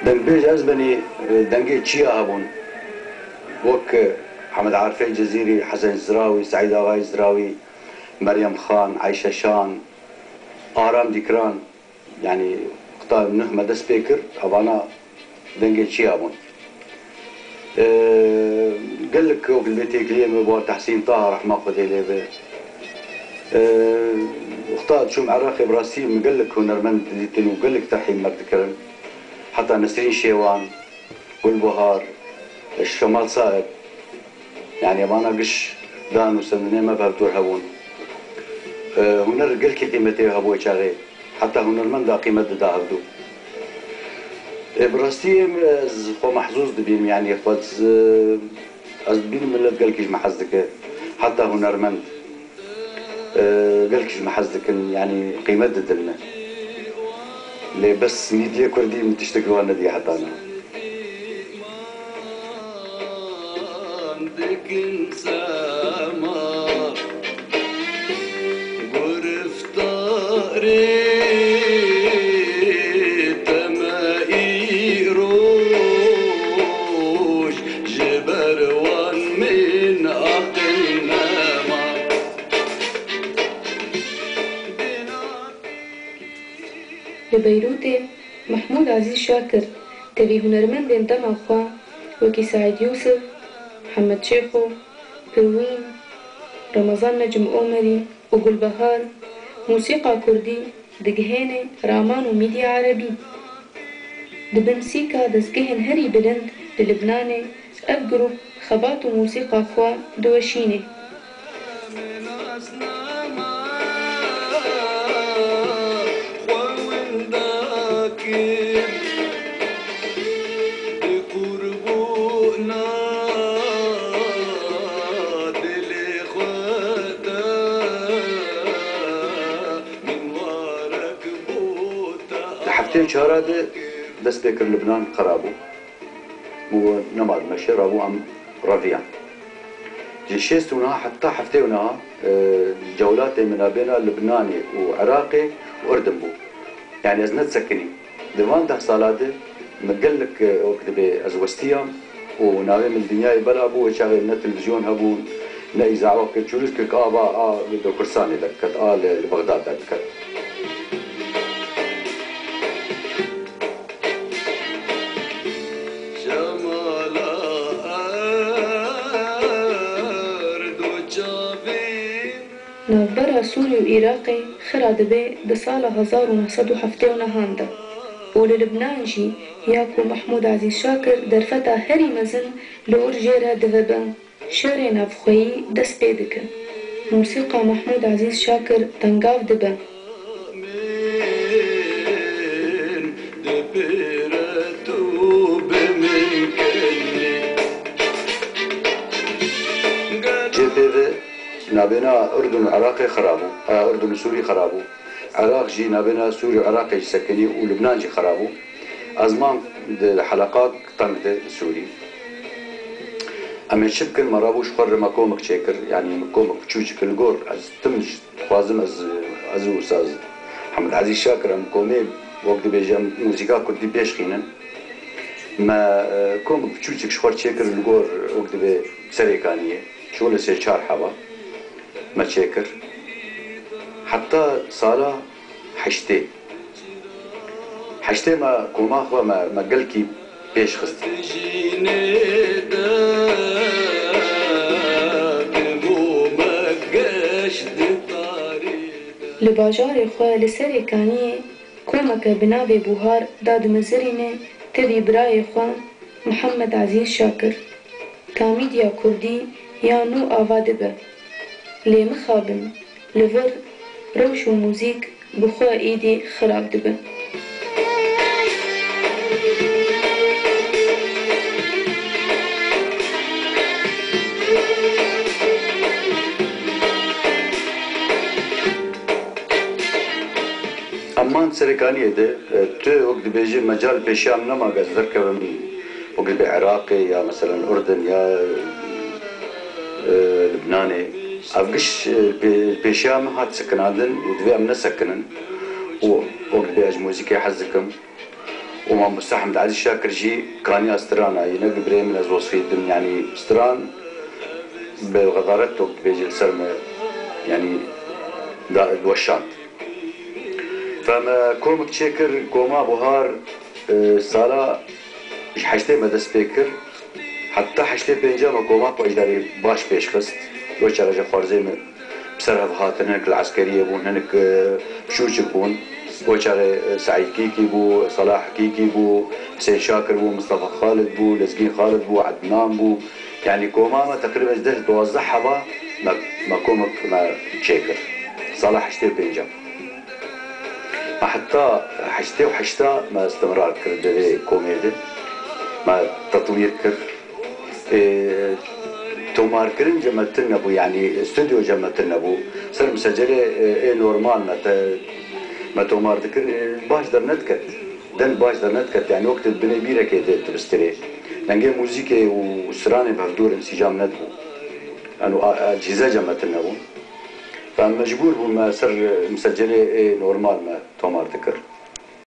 دنبيج أزبني دنجي تشيا هبون وك حمد عارفي الجزيري، حسن الزراوي، سعيد آغاي الزراوي، مريم خان، عايشة شان، آرام ديكران، يعني قطار منه مدس بيكر أبانا دنجي تشيا هبون. قال لك وقت البيتي كليم بوار تحسين طه رحمه خذي لي اختار شو معرخي براسيم قال لك هنرمند ديتن وقال لك ترحيم مرتكرن حتى نسرين شيوان والبهار الشمال صائب يعني ما انا قش دان وسنين ما بهبدور هبون هنر قل كتيمتي هبوي شاغي حتى هنرمند قيمة دا هبدو براسيم خو محظوظ دبين يعني خود از بين ملت قال كيش محزدك حتى هنرمند قال كيش محزدك يعني قيمة دلنا لي بس ميديا كردي متشتكوا انا دي حتى انا لبيروت محمود عزيز شاكر تبي هنرمند انتمى أخوة وكي سعيد يوسف محمد شيخو بروين رمضان نجم أومري وقل بهار موسيقى كردي دقهيني رامان وميديا عربي دبنسيكا دزقهن هري بلند للبناني أب جروب خبات وموسيقى أخوة دوشيني حفتين شهرادة دست بكر لبنان قرابو مو نماد مشي رابو أم رافيان جيشيستونا حتى حفتيونا جولات من بين لبناني وعراقي وأردن بو يعني أزنت سكني دوان ده صالاتي مقلك وقت بأزوستيام وناوي من الدنيا بلعبو وشاغل نا تلفزيون هبو نا إذاعة كتشوريس كك با بدو كرساني دكت لبغداد دكت نافبرا سوري وعراقي خرا دبي دسالة 1970 هاندا وللبنان جي ياكو محمود عزيز شاكر درفتا هري مزن لور جيرا دفبان شاري نافخوي دس بيدك موسيقى محمود عزيز شاكر تنقاف دبان نابنا أردن وعراقي خرابو أردن وسوري خرابو عراق جي نابنا سوري وعراقي سكني ولبنان جي خرابو أزمان الحلقات طنقد سوري أما شبكن مرابوش خر مكومك شاكر يعني مكومك بتشوشك الجور از تمش خوازم از وساز محمد عزيز شاكر أم كومي وقت بيجام موسيقى كنت بيش خينا ما كومك بتشوشك شخور شاكر الجور وقت بسريكانية شغل سيشار حبا ما شاكر حتى صالة حشتي ما كوما خوا ما قلكي بيش خست لباجار خوا لسري كانية كومك بنابي بوهار داد مزريني تبي براي خوا محمد عزيز شاكر كاميديا كردي يانو آفادبه لي مخابن لفر روش وموزيك بخوا ايدي خراب دبه أمان سريكانية ده تو وقت بيجي مجال بيشام نما قصدر كمن وقت بعراقي يا مثلا أردن يا لبناني أفقش بيشام هات سكنادن ودبي أمنا سكنن وقت بيج موسيقى حزكم وما مستحمد عزيز شاكر جي كاني استرانا ينقل بري من از وصفي يعني استران بغدارته بيجي السلمة يعني الوشان. فما كومك تشكر كوما بوهار سالا حشتي مدس بيكر حتى حشتي بينجا ما كوما بوجداري باش بيش خست لوش رجع خارزي بسرعة هاتن هناك العسكرية بون هناك بشوش بون وشغله سعيد كيكي بو صلاح كيكي بو حسين شاكر بو مصطفى خالد بو لزقين خالد بو عدنان بو يعني كوماما تقريبا جده توزعها با ما كومك ما تشيكر صلاح حشتي بينجا ما حتى حشتي وحشتا ما استمرار كر كوميدي ما تطوير كر تومار كرن جمتنا بو يعني استوديو جمتنا بو صار مسجله نورمال ما تومار ذكر باش در نتكت دن باش در نتكت يعني وقت البني بيرة كده تبستري لانجي موسيقى وسراني بهدور انسجام ندبو انو اجهزه جمتنا بو فمجبور بو ما صار مسجله نورمال ما تومار ذكر